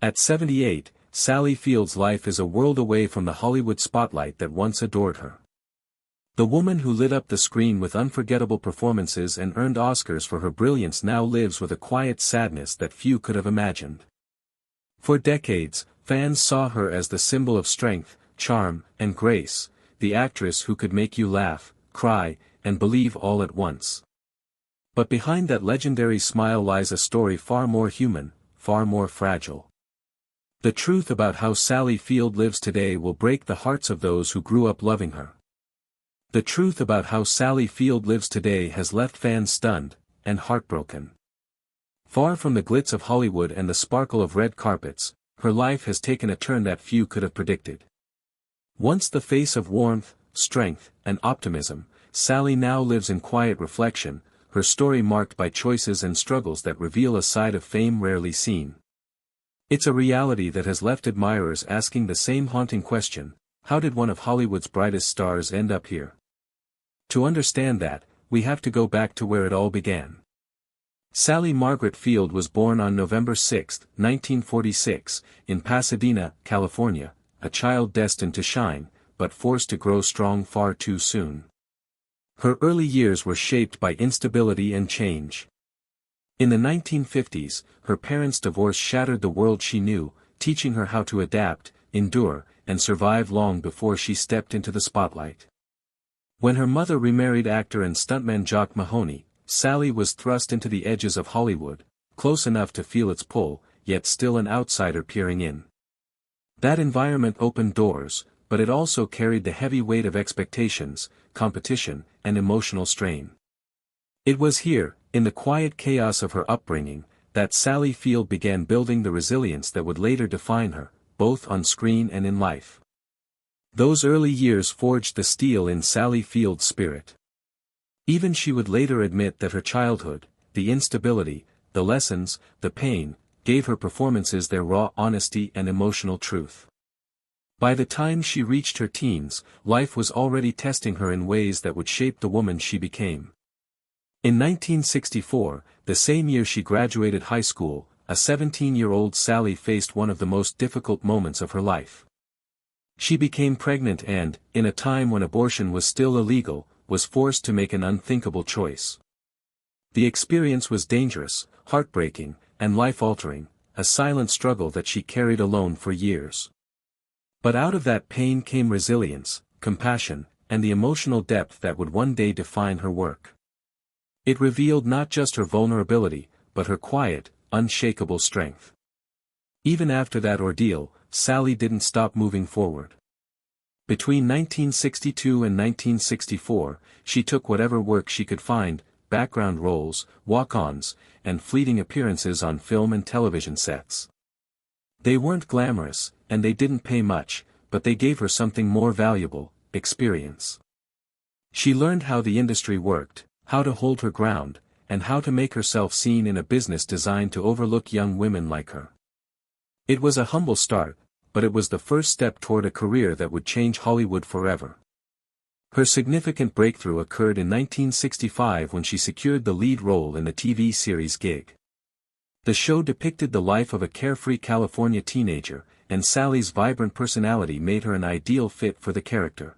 At 78, Sally Field's life is a world away from the Hollywood spotlight that once adored her. The woman who lit up the screen with unforgettable performances and earned Oscars for her brilliance now lives with a quiet sadness that few could have imagined. For decades, fans saw her as the symbol of strength, charm, and grace, the actress who could make you laugh, cry, and believe all at once. But behind that legendary smile lies a story far more human, far more fragile. The truth about how Sally Field lives today will break the hearts of those who grew up loving her. The truth about how Sally Field lives today has left fans stunned, and heartbroken. Far from the glitz of Hollywood and the sparkle of red carpets, her life has taken a turn that few could have predicted. Once the face of warmth, strength, and optimism, Sally now lives in quiet reflection, her story marked by choices and struggles that reveal a side of fame rarely seen. It's a reality that has left admirers asking the same haunting question: how did one of Hollywood's brightest stars end up here? To understand that, we have to go back to where it all began. Sally Margaret Field was born on November 6, 1946, in Pasadena, California, a child destined to shine, but forced to grow strong far too soon. Her early years were shaped by instability and change. In the 1950s, her parents' divorce shattered the world she knew, teaching her how to adapt, endure, and survive long before she stepped into the spotlight. When her mother remarried actor and stuntman Jock Mahoney, Sally was thrust into the edges of Hollywood, close enough to feel its pull, yet still an outsider peering in. That environment opened doors, but it also carried the heavy weight of expectations, competition, and emotional strain. It was here, in the quiet chaos of her upbringing, that Sally Field began building the resilience that would later define her, both on screen and in life. Those early years forged the steel in Sally Field's spirit. Even she would later admit that her childhood, the instability, the lessons, the pain, gave her performances their raw honesty and emotional truth. By the time she reached her teens, life was already testing her in ways that would shape the woman she became. In 1964, the same year she graduated high school, a 17-year-old Sally faced one of the most difficult moments of her life. She became pregnant and, in a time when abortion was still illegal, was forced to make an unthinkable choice. The experience was dangerous, heartbreaking, and life-altering, a silent struggle that she carried alone for years. But out of that pain came resilience, compassion, and the emotional depth that would one day define her work. It revealed not just her vulnerability, but her quiet, unshakable strength. Even after that ordeal, Sally didn't stop moving forward. Between 1962 and 1964, she took whatever work she could find, background roles, walk-ons, and fleeting appearances on film and television sets. They weren't glamorous, and they didn't pay much, but they gave her something more valuable: experience. She learned how the industry worked, how to hold her ground, and how to make herself seen in a business designed to overlook young women like her. It was a humble start, but it was the first step toward a career that would change Hollywood forever. Her significant breakthrough occurred in 1965 when she secured the lead role in the TV series Gig. The show depicted the life of a carefree California teenager, and Sally's vibrant personality made her an ideal fit for the character.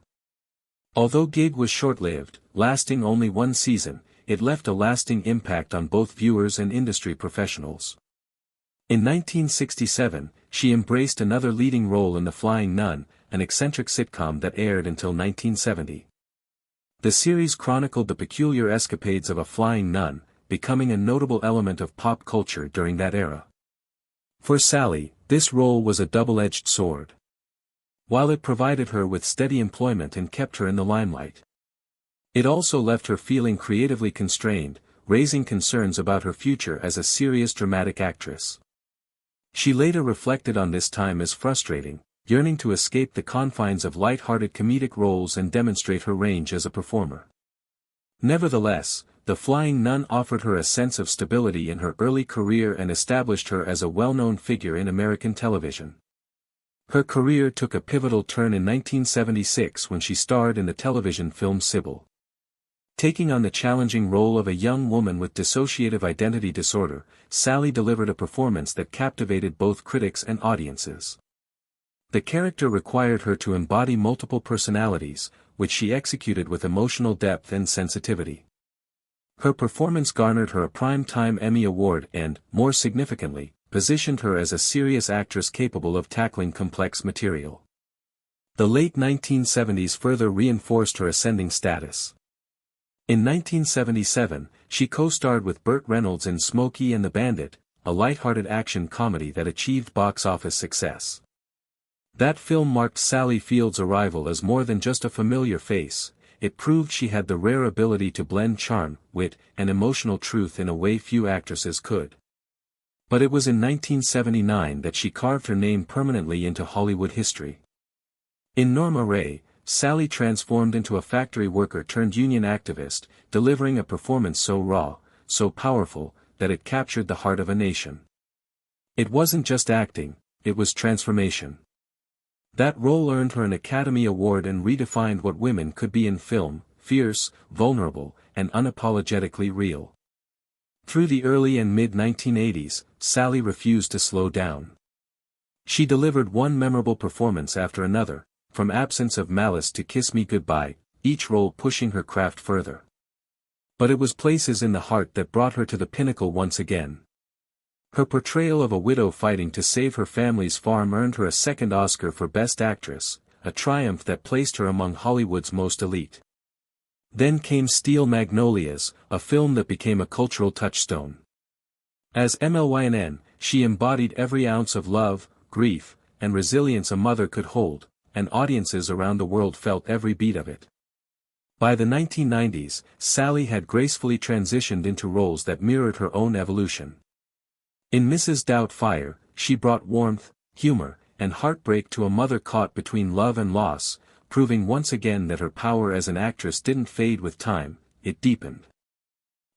Although Gig was short-lived, lasting only one season, it left a lasting impact on both viewers and industry professionals. In 1967, she embraced another leading role in The Flying Nun, an eccentric sitcom that aired until 1970. The series chronicled the peculiar escapades of a flying nun, becoming a notable element of pop culture during that era. For Sally, this role was a double-edged sword. While it provided her with steady employment and kept her in the limelight, it also left her feeling creatively constrained, raising concerns about her future as a serious dramatic actress. She later reflected on this time as frustrating, yearning to escape the confines of light-hearted comedic roles and demonstrate her range as a performer. Nevertheless, The Flying Nun offered her a sense of stability in her early career and established her as a well-known figure in American television. Her career took a pivotal turn in 1976 when she starred in the television film Sybil. Taking on the challenging role of a young woman with dissociative identity disorder, Sally delivered a performance that captivated both critics and audiences. The character required her to embody multiple personalities, which she executed with emotional depth and sensitivity. Her performance garnered her a Primetime Emmy Award and, more significantly, positioned her as a serious actress capable of tackling complex material. The late 1970s further reinforced her ascending status. In 1977, she co-starred with Burt Reynolds in Smokey and the Bandit, a light-hearted action comedy that achieved box office success. That film marked Sally Field's arrival as more than just a familiar face. It proved she had the rare ability to blend charm, wit, and emotional truth in a way few actresses could. But it was in 1979 that she carved her name permanently into Hollywood history. In Norma Rae, Sally transformed into a factory worker turned union activist, delivering a performance so raw, so powerful, that it captured the heart of a nation. It wasn't just acting, it was transformation. That role earned her an Academy Award and redefined what women could be in film: fierce, vulnerable, and unapologetically real. Through the early and mid-1980s, Sally refused to slow down. She delivered one memorable performance after another, from Absence of Malice to Kiss Me Goodbye, each role pushing her craft further. But it was Places in the Heart that brought her to the pinnacle once again. Her portrayal of a widow fighting to save her family's farm earned her a second Oscar for Best Actress, a triumph that placed her among Hollywood's most elite. Then came Steel Magnolias, a film that became a cultural touchstone. As MLYNN, she embodied every ounce of love, grief, and resilience a mother could hold, and audiences around the world felt every beat of it. By the 1990s, Sally had gracefully transitioned into roles that mirrored her own evolution. In Mrs. Doubtfire, she brought warmth, humor, and heartbreak to a mother caught between love and loss, proving once again that her power as an actress didn't fade with time, it deepened.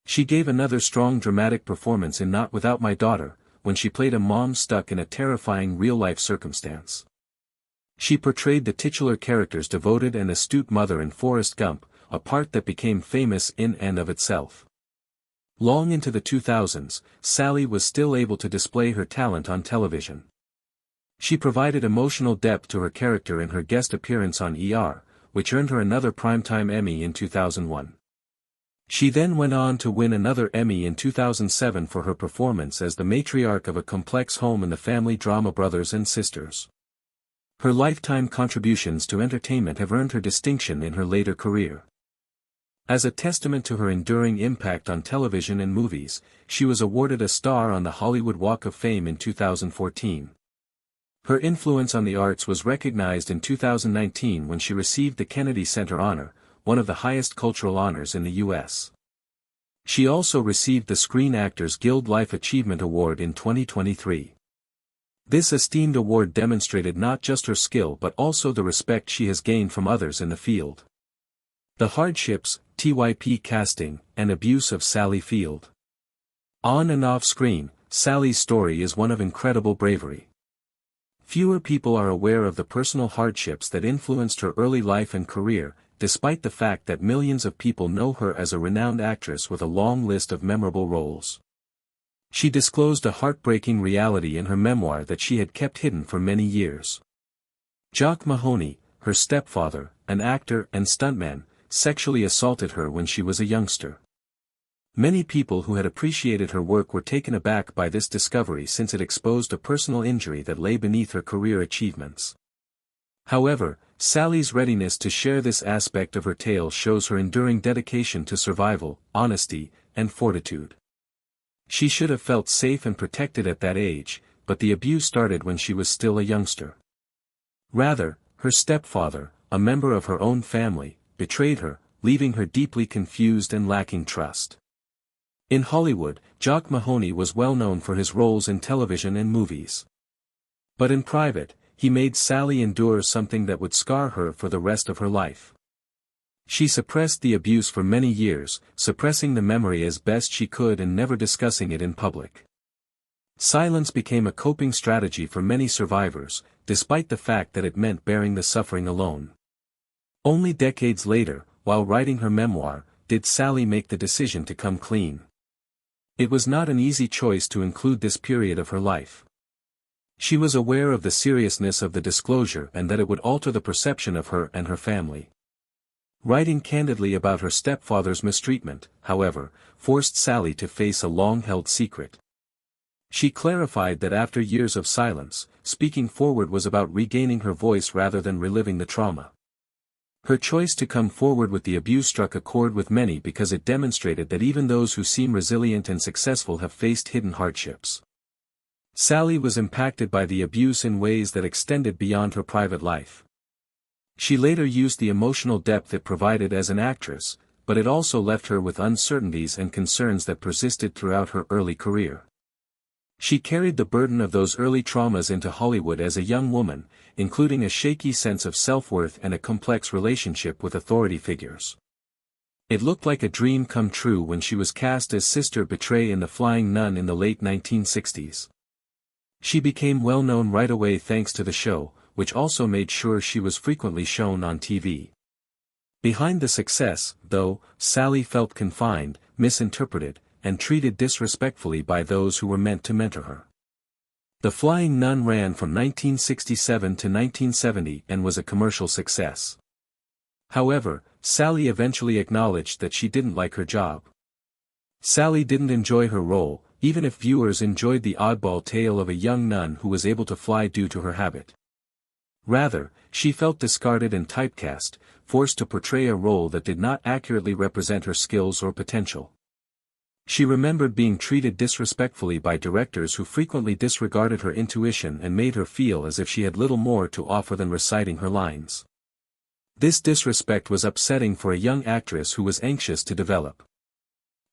She gave another strong dramatic performance in Not Without My Daughter, when she played a mom stuck in a terrifying real-life circumstance. She portrayed the titular character's devoted and astute mother in Forrest Gump, a part that became famous in and of itself. Long into the 2000s, Sally was still able to display her talent on television. She provided emotional depth to her character in her guest appearance on ER, which earned her another Primetime Emmy in 2001. She then went on to win another Emmy in 2007 for her performance as the matriarch of a complex home in the family drama Brothers and Sisters. Her lifetime contributions to entertainment have earned her distinction in her later career. As a testament to her enduring impact on television and movies, she was awarded a star on the Hollywood Walk of Fame in 2014. Her influence on the arts was recognized in 2019 when she received the Kennedy Center Honor, one of the highest cultural honors in the U.S. She also received the Screen Actors Guild Life Achievement Award in 2023. This esteemed award demonstrated not just her skill but also the respect she has gained from others in the field. The hardships, TYP casting, and abuse of Sally Field. On and off screen, Sally's story is one of incredible bravery. Fewer people are aware of the personal hardships that influenced her early life and career, despite the fact that millions of people know her as a renowned actress with a long list of memorable roles. She disclosed a heartbreaking reality in her memoir that she had kept hidden for many years. Jock Mahoney, her stepfather, an actor and stuntman, sexually assaulted her when she was a youngster. Many people who had appreciated her work were taken aback by this discovery since it exposed a personal injury that lay beneath her career achievements. However, Sally's readiness to share this aspect of her tale shows her enduring dedication to survival, honesty, and fortitude. She should have felt safe and protected at that age, but the abuse started when she was still a youngster. Rather, her stepfather, a member of her own family, betrayed her, leaving her deeply confused and lacking trust. In Hollywood, Jock Mahoney was well known for his roles in television and movies. But in private, he made Sally endure something that would scar her for the rest of her life. She suppressed the abuse for many years, suppressing the memory as best she could and never discussing it in public. Silence became a coping strategy for many survivors, despite the fact that it meant bearing the suffering alone. Only decades later, while writing her memoir, did Sally make the decision to come clean. It was not an easy choice to include this period of her life. She was aware of the seriousness of the disclosure and that it would alter the perception of her and her family. Writing candidly about her stepfather's mistreatment, however, forced Sally to face a long-held secret. She clarified that after years of silence, speaking forward was about regaining her voice rather than reliving the trauma. Her choice to come forward with the abuse struck a chord with many because it demonstrated that even those who seem resilient and successful have faced hidden hardships. Sally was impacted by the abuse in ways that extended beyond her private life. She later used the emotional depth it provided as an actress, but it also left her with uncertainties and concerns that persisted throughout her early career. She carried the burden of those early traumas into Hollywood as a young woman, including a shaky sense of self-worth and a complex relationship with authority figures. It looked like a dream come true when she was cast as Sister Betray in The Flying Nun in the late 1960s. She became well known right away thanks to the show, which also made sure she was frequently shown on TV. Behind the success, though, Sally felt confined, misinterpreted, and treated disrespectfully by those who were meant to mentor her. The Flying Nun ran from 1967 to 1970 and was a commercial success. However, Sally eventually acknowledged that she didn't like her job. Sally didn't enjoy her role, even if viewers enjoyed the oddball tale of a young nun who was able to fly due to her habit. Rather, she felt discarded and typecast, forced to portray a role that did not accurately represent her skills or potential. She remembered being treated disrespectfully by directors who frequently disregarded her intuition and made her feel as if she had little more to offer than reciting her lines. This disrespect was upsetting for a young actress who was anxious to develop.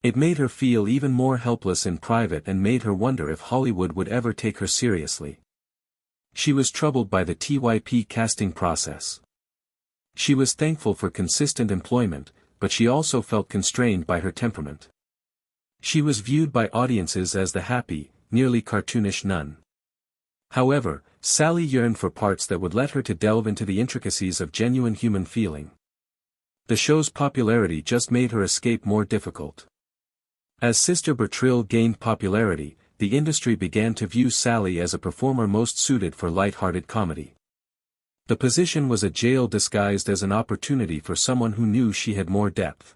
It made her feel even more helpless in private and made her wonder if Hollywood would ever take her seriously. She was troubled by the TYP casting process. She was thankful for consistent employment, but she also felt constrained by her temperament. She was viewed by audiences as the happy, nearly cartoonish nun. However, Sally yearned for parts that would let her to delve into the intricacies of genuine human feeling. The show's popularity just made her escape more difficult. As Sister Bertrille gained popularity, the industry began to view Sally as a performer most suited for light-hearted comedy. The position was a jail disguised as an opportunity for someone who knew she had more depth.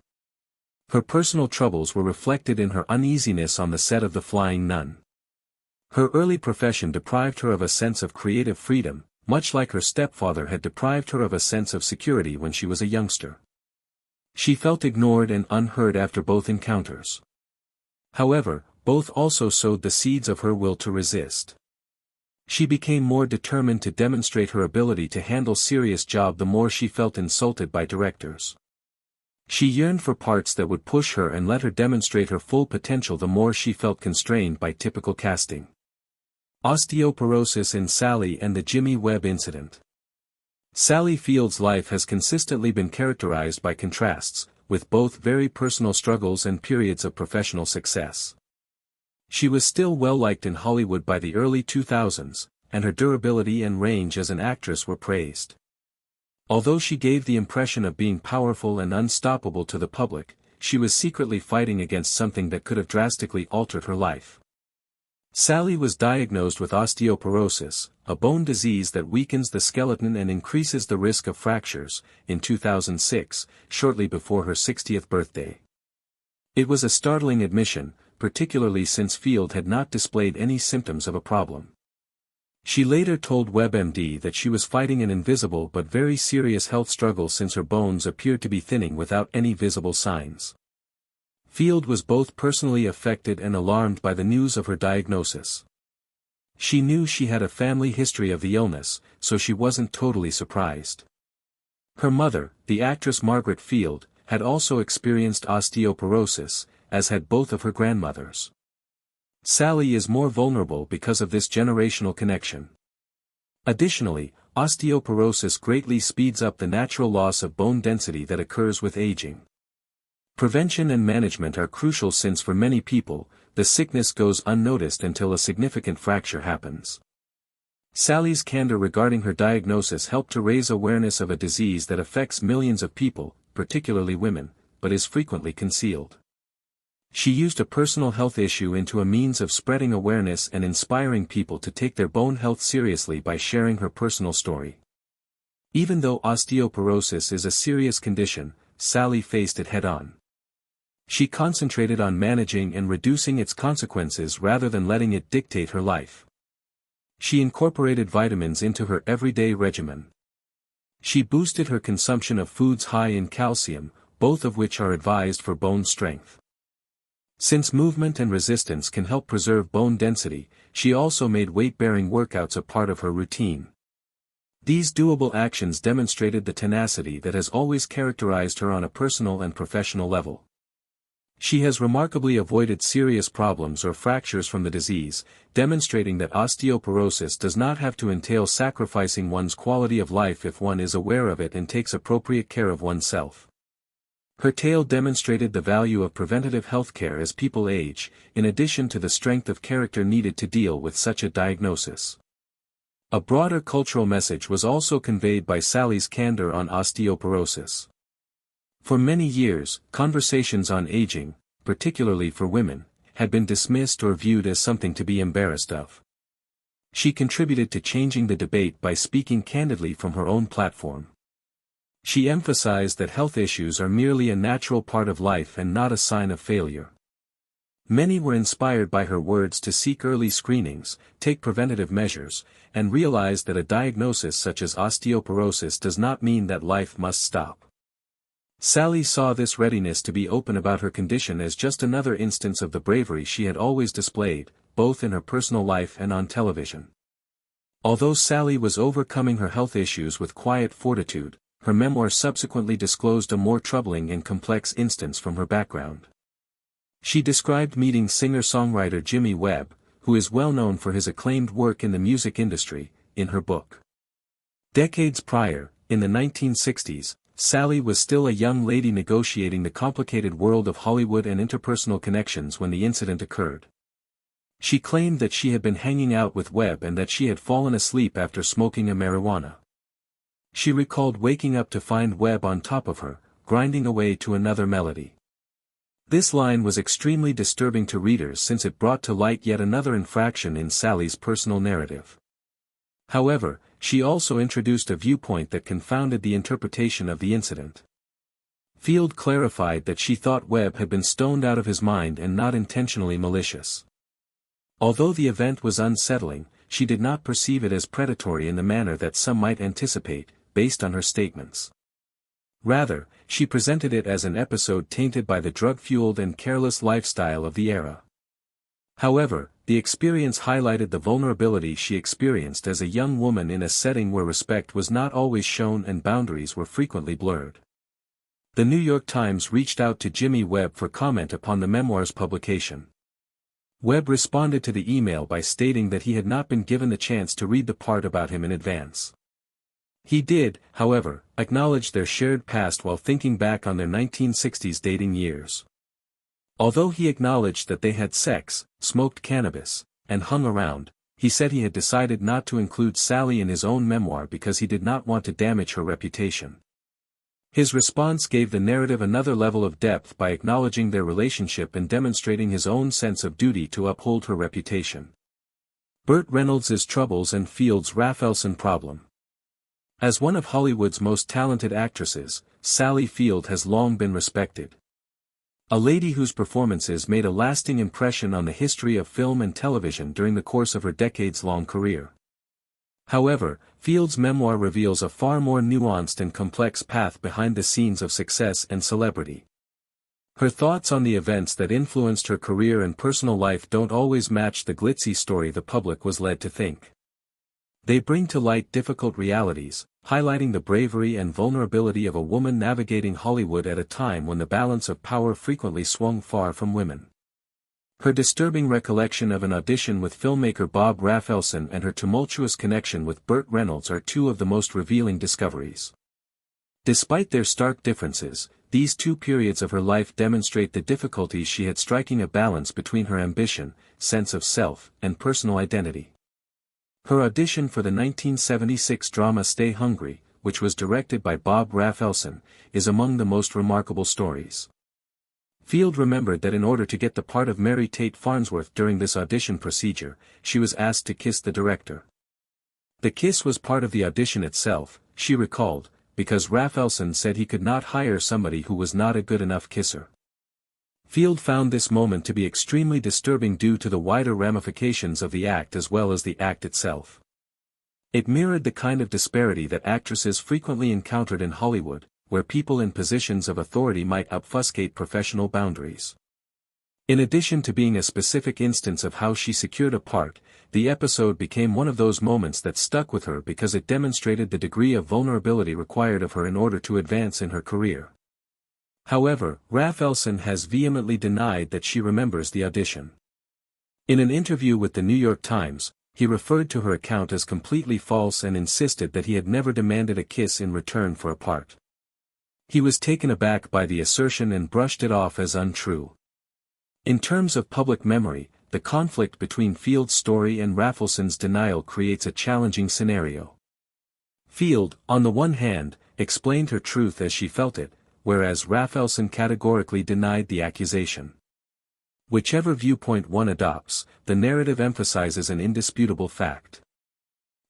Her personal troubles were reflected in her uneasiness on the set of The Flying Nun. Her early profession deprived her of a sense of creative freedom, much like her stepfather had deprived her of a sense of security when she was a youngster. She felt ignored and unheard after both encounters. However, both also sowed the seeds of her will to resist. She became more determined to demonstrate her ability to handle serious job the more she felt insulted by directors. She yearned for parts that would push her and let her demonstrate her full potential the more she felt constrained by typical casting. Osteoporosis in Sally and the Jimmy Webb incident. Sally Field's life has consistently been characterized by contrasts, with both very personal struggles and periods of professional success. She was still well-liked in Hollywood by the early 2000s, and her durability and range as an actress were praised. Although she gave the impression of being powerful and unstoppable to the public, she was secretly fighting against something that could have drastically altered her life. Sally was diagnosed with osteoporosis, a bone disease that weakens the skeleton and increases the risk of fractures, in 2006, shortly before her 60th birthday. It was a startling admission, particularly since Field had not displayed any symptoms of a problem. She later told WebMD that she was fighting an invisible but very serious health struggle since her bones appeared to be thinning without any visible signs. Field was both personally affected and alarmed by the news of her diagnosis. She knew she had a family history of the illness, so she wasn't totally surprised. Her mother, the actress Margaret Field, had also experienced osteoporosis, as had both of her grandmothers. Sally is more vulnerable because of this generational connection. Additionally, osteoporosis greatly speeds up the natural loss of bone density that occurs with aging. Prevention and management are crucial since for many people, the sickness goes unnoticed until a significant fracture happens. Sally's candor regarding her diagnosis helped to raise awareness of a disease that affects millions of people, particularly women, but is frequently concealed. She used a personal health issue into a means of spreading awareness and inspiring people to take their bone health seriously by sharing her personal story. Even though osteoporosis is a serious condition, Sally faced it head-on. She concentrated on managing and reducing its consequences rather than letting it dictate her life. She incorporated vitamins into her everyday regimen. She boosted her consumption of foods high in calcium, both of which are advised for bone strength. Since movement and resistance can help preserve bone density, she also made weight-bearing workouts a part of her routine. These doable actions demonstrated the tenacity that has always characterized her on a personal and professional level. She has remarkably avoided serious problems or fractures from the disease, demonstrating that osteoporosis does not have to entail sacrificing one's quality of life if one is aware of it and takes appropriate care of oneself. Her tale demonstrated the value of preventative healthcare as people age, in addition to the strength of character needed to deal with such a diagnosis. A broader cultural message was also conveyed by Sally's candor on osteoporosis. For many years, conversations on aging, particularly for women, had been dismissed or viewed as something to be embarrassed of. She contributed to changing the debate by speaking candidly from her own platform. She emphasized that health issues are merely a natural part of life and not a sign of failure. Many were inspired by her words to seek early screenings, take preventative measures, and realize that a diagnosis such as osteoporosis does not mean that life must stop. Sally saw this readiness to be open about her condition as just another instance of the bravery she had always displayed, both in her personal life and on television. Although Sally was overcoming her health issues with quiet fortitude, her memoir subsequently disclosed a more troubling and complex instance from her background. She described meeting singer-songwriter Jimmy Webb, who is well known for his acclaimed work in the music industry, in her book. Decades prior, in the 1960s, Sally was still a young lady negotiating the complicated world of Hollywood and interpersonal connections when the incident occurred. She claimed that she had been hanging out with Webb and that she had fallen asleep after smoking a marijuana. She recalled waking up to find Webb on top of her, grinding away to another melody. This line was extremely disturbing to readers since it brought to light yet another infraction in Sally's personal narrative. However, she also introduced a viewpoint that confounded the interpretation of the incident. Field clarified that she thought Webb had been stoned out of his mind and not intentionally malicious. Although the event was unsettling, she did not perceive it as predatory in the manner that some might anticipate, based on her statements. Rather, she presented it as an episode tainted by the drug-fueled and careless lifestyle of the era. However, the experience highlighted the vulnerability she experienced as a young woman in a setting where respect was not always shown and boundaries were frequently blurred. The New York Times reached out to Jimmy Webb for comment upon the memoir's publication. Webb responded to the email by stating that he had not been given the chance to read the part about him in advance. He did, however, acknowledge their shared past while thinking back on their 1960s dating years. Although he acknowledged that they had sex, smoked cannabis, and hung around, he said he had decided not to include Sally in his own memoir because he did not want to damage her reputation. His response gave the narrative another level of depth by acknowledging their relationship and demonstrating his own sense of duty to uphold her reputation. Burt Reynolds' troubles and Field's Rafelson problem. As one of Hollywood's most talented actresses, Sally Field has long been respected. A lady whose performances made a lasting impression on the history of film and television during the course of her decades-long career. However, Field's memoir reveals a far more nuanced and complex path behind the scenes of success and celebrity. Her thoughts on the events that influenced her career and personal life don't always match the glitzy story the public was led to think. They bring to light difficult realities, highlighting the bravery and vulnerability of a woman navigating Hollywood at a time when the balance of power frequently swung far from women. Her disturbing recollection of an audition with filmmaker Bob Rafelson and her tumultuous connection with Burt Reynolds are two of the most revealing discoveries. Despite their stark differences, these two periods of her life demonstrate the difficulties she had striking a balance between her ambition, sense of self, and personal identity. Her audition for the 1976 drama Stay Hungry, which was directed by Bob Rafelson, is among the most remarkable stories. Field remembered that in order to get the part of Mary Tate Farnsworth during this audition procedure, she was asked to kiss the director. The kiss was part of the audition itself, she recalled, because Rafelson said he could not hire somebody who was not a good enough kisser. Field found this moment to be extremely disturbing due to the wider ramifications of the act as well as the act itself. It mirrored the kind of disparity that actresses frequently encountered in Hollywood, where people in positions of authority might obfuscate professional boundaries. In addition to being a specific instance of how she secured a part, the episode became one of those moments that stuck with her because it demonstrated the degree of vulnerability required of her in order to advance in her career. However, Rafelson has vehemently denied that she remembers the audition. In an interview with the New York Times, he referred to her account as completely false and insisted that he had never demanded a kiss in return for a part. He was taken aback by the assertion and brushed it off as untrue. In terms of public memory, the conflict between Field's story and Rafelson's denial creates a challenging scenario. Field, on the one hand, explained her truth as she felt it, whereas Rafelson categorically denied the accusation. Whichever viewpoint one adopts, the narrative emphasizes an indisputable fact.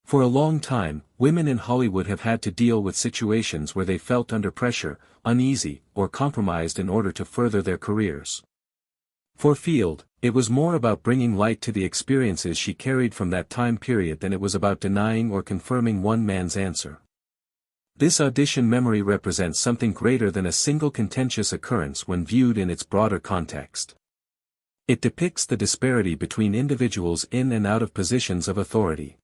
For a long time, women in Hollywood have had to deal with situations where they felt under pressure, uneasy, or compromised in order to further their careers. For Field, it was more about bringing light to the experiences she carried from that time period than it was about denying or confirming one man's answer. This audition memory represents something greater than a single contentious occurrence when viewed in its broader context. It depicts the disparity between individuals in and out of positions of authority.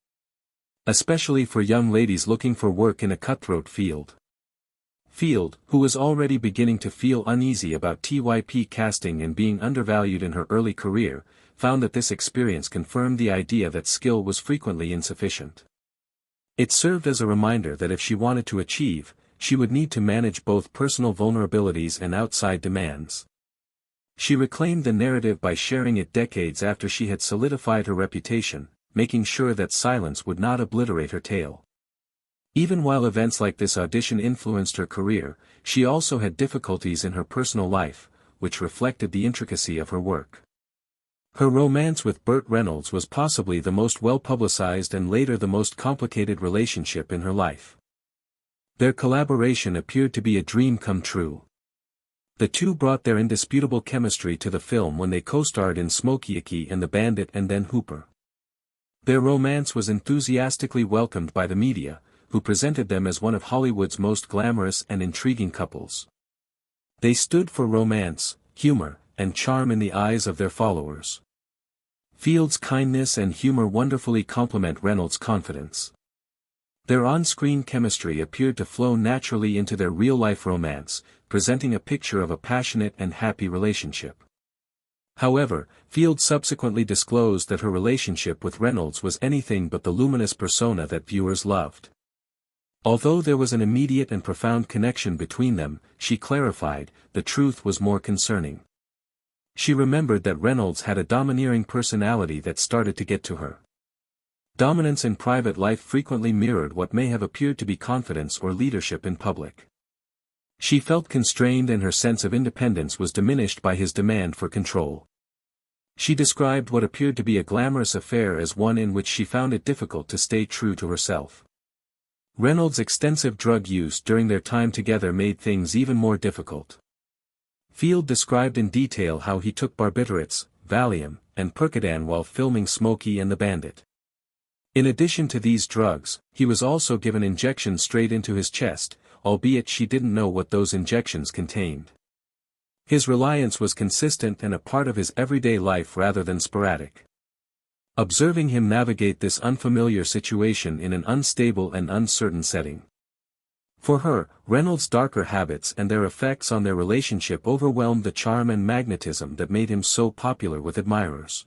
Especially for young ladies looking for work in a cutthroat field. Field, who was already beginning to feel uneasy about TYP casting and being undervalued in her early career, found that this experience confirmed the idea that skill was frequently insufficient. It served as a reminder that if she wanted to achieve, she would need to manage both personal vulnerabilities and outside demands. She reclaimed the narrative by sharing it decades after she had solidified her reputation, making sure that silence would not obliterate her tale. Even while events like this audition influenced her career, she also had difficulties in her personal life, which reflected the intricacy of her work. Her romance with Burt Reynolds was possibly the most well-publicized and later the most complicated relationship in her life. Their collaboration appeared to be a dream come true. The two brought their indisputable chemistry to the film when they co-starred in Smokey Icky and the Bandit and then Hooper. Their romance was enthusiastically welcomed by the media, who presented them as one of Hollywood's most glamorous and intriguing couples. They stood for romance, humor, and charm in the eyes of their followers. Field's kindness and humor wonderfully complement Reynolds' confidence. Their on-screen chemistry appeared to flow naturally into their real-life romance, presenting a picture of a passionate and happy relationship. However, Field subsequently disclosed that her relationship with Reynolds was anything but the luminous persona that viewers loved. Although there was an immediate and profound connection between them, she clarified, the truth was more concerning. She remembered that Reynolds had a domineering personality that started to get to her. Dominance in private life frequently mirrored what may have appeared to be confidence or leadership in public. She felt constrained and her sense of independence was diminished by his demand for control. She described what appeared to be a glamorous affair as one in which she found it difficult to stay true to herself. Reynolds' extensive drug use during their time together made things even more difficult. Field described in detail how he took barbiturates, Valium, and Percodan while filming Smokey and the Bandit. In addition to these drugs, he was also given injections straight into his chest, albeit she didn't know what those injections contained. His reliance was consistent and a part of his everyday life rather than sporadic. Observing him navigate this unfamiliar situation in an unstable and uncertain setting. For her, Reynolds' darker habits and their effects on their relationship overwhelmed the charm and magnetism that made him so popular with admirers.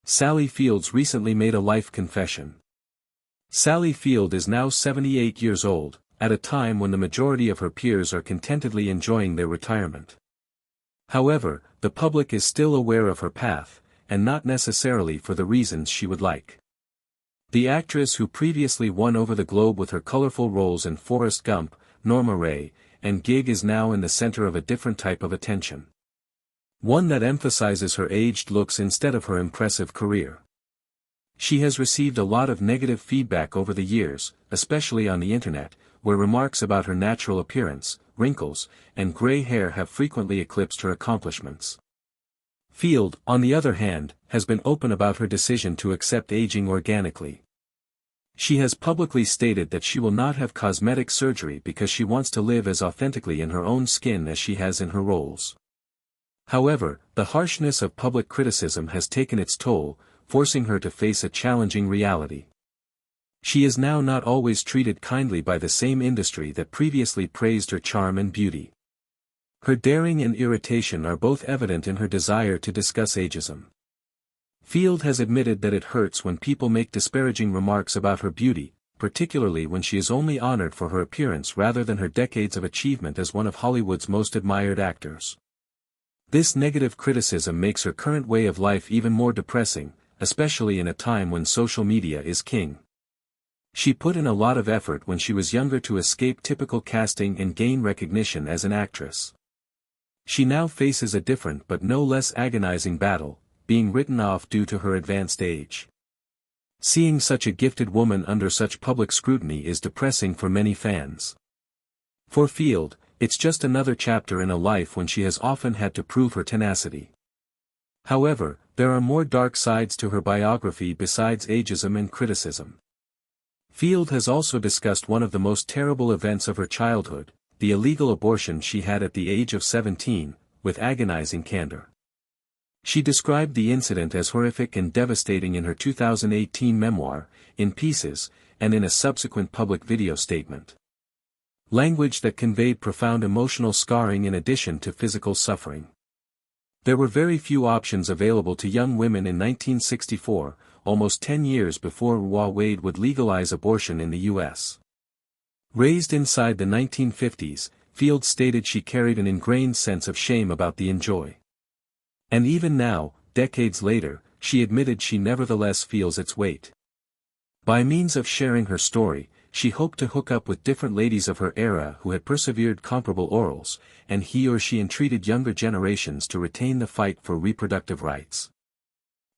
Sally Fields recently made a life confession. Sally Field is now 78 years old, at a time when the majority of her peers are contentedly enjoying their retirement. However, the public is still aware of her path, and not necessarily for the reasons she would like. The actress who previously won over the globe with her colorful roles in Forrest Gump, Norma Rae, and Gig is now in the center of a different type of attention. One that emphasizes her aged looks instead of her impressive career. She has received a lot of negative feedback over the years, especially on the internet, where remarks about her natural appearance, wrinkles, and gray hair have frequently eclipsed her accomplishments. Field, on the other hand, has been open about her decision to accept aging organically. She has publicly stated that she will not have cosmetic surgery because she wants to live as authentically in her own skin as she has in her roles. However, the harshness of public criticism has taken its toll, forcing her to face a challenging reality. She is now not always treated kindly by the same industry that previously praised her charm and beauty. Her daring and irritation are both evident in her desire to discuss ageism. Field has admitted that it hurts when people make disparaging remarks about her beauty, particularly when she is only honored for her appearance rather than her decades of achievement as one of Hollywood's most admired actors. This negative criticism makes her current way of life even more depressing, especially in a time when social media is king. She put in a lot of effort when she was younger to escape typical casting and gain recognition as an actress. She now faces a different but no less agonizing battle, being written off due to her advanced age. Seeing such a gifted woman under such public scrutiny is depressing for many fans. For Field, it's just another chapter in a life when she has often had to prove her tenacity. However, there are more dark sides to her biography besides ageism and criticism. Field has also discussed one of the most terrible events of her childhood, the illegal abortion she had at the age of 17, with agonizing candor. She described the incident as horrific and devastating in her 2018 memoir, In Pieces, and in a subsequent public video statement. Language that conveyed profound emotional scarring in addition to physical suffering. There were very few options available to young women in 1964, almost 10 years before Roe Wade would legalize abortion in the U.S. Raised inside the 1950s, Field stated she carried an ingrained sense of shame about the enjoy. And even now, decades later, she admitted she nevertheless feels its weight. By means of sharing her story, she hoped to hook up with different ladies of her era who had persevered comparable orals, and he or she entreated younger generations to retain the fight for reproductive rights.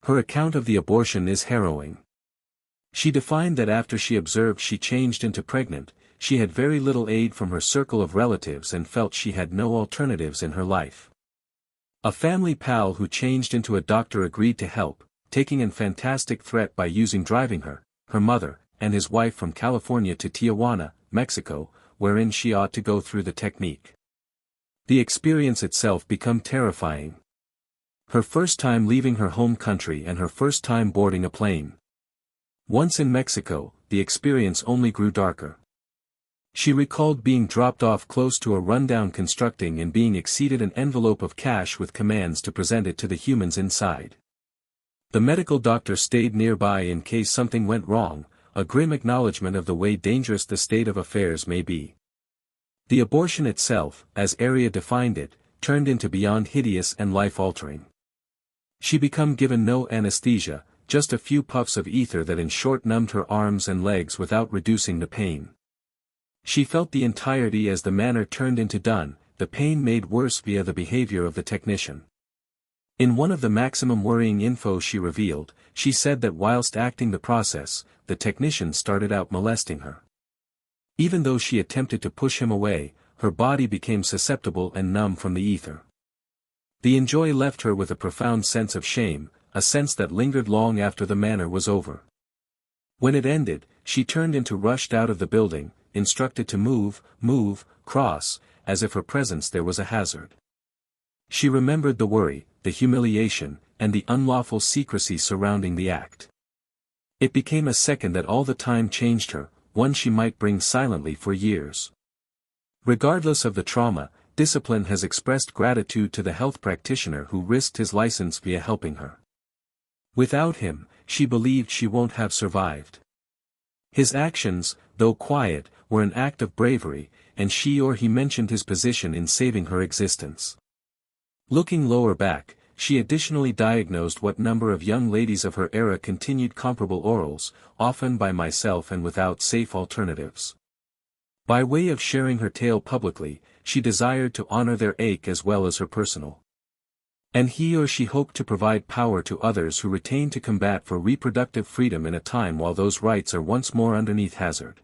Her account of the abortion is harrowing. She defined that after she observed she changed into pregnant, she had very little aid from her circle of relatives and felt she had no alternatives in her life. A family pal who changed into a doctor agreed to help, taking in fantastic threat by using driving her mother, and his wife from California to Tijuana, Mexico, wherein she ought to go through the technique. The experience itself became terrifying. Her first time leaving her home country and her first time boarding a plane. Once in Mexico, the experience only grew darker. She recalled being dropped off close to a rundown constructing and being exceeded an envelope of cash with commands to present it to the humans inside. The medical doctor stayed nearby in case something went wrong, a grim acknowledgement of the way dangerous the state of affairs may be. The abortion itself, as Aria defined it, turned into beyond hideous and life-altering. She became given no anesthesia, just a few puffs of ether that in short numbed her arms and legs without reducing the pain. She felt the entirety as the manner turned into done, the pain made worse via the behavior of the technician. In one of the maximum worrying info she revealed, she said that whilst acting the process, the technician started out molesting her. Even though she attempted to push him away, her body became susceptible and numb from the ether. The enjoy left her with a profound sense of shame, a sense that lingered long after the manner was over. When it ended, she turned and rushed out of the building, instructed to move, cross, as if her presence there was a hazard. She remembered the worry, the humiliation, and the unlawful secrecy surrounding the act. It became a second that all the time changed her, one she might bring silently for years. Regardless of the trauma, Discipline has expressed gratitude to the health practitioner who risked his license via helping her. Without him, she believed she won't have survived. His actions, though quiet, were an act of bravery, and she or he mentioned his position in saving her existence. Looking lower back, she additionally diagnosed what number of young ladies of her era continued comparable orals, often by myself and without safe alternatives. By way of sharing her tale publicly, she desired to honor their ache as well as her personal. And he or she hoped to provide power to others who retain to combat for reproductive freedom in a time while those rights are once more underneath hazard.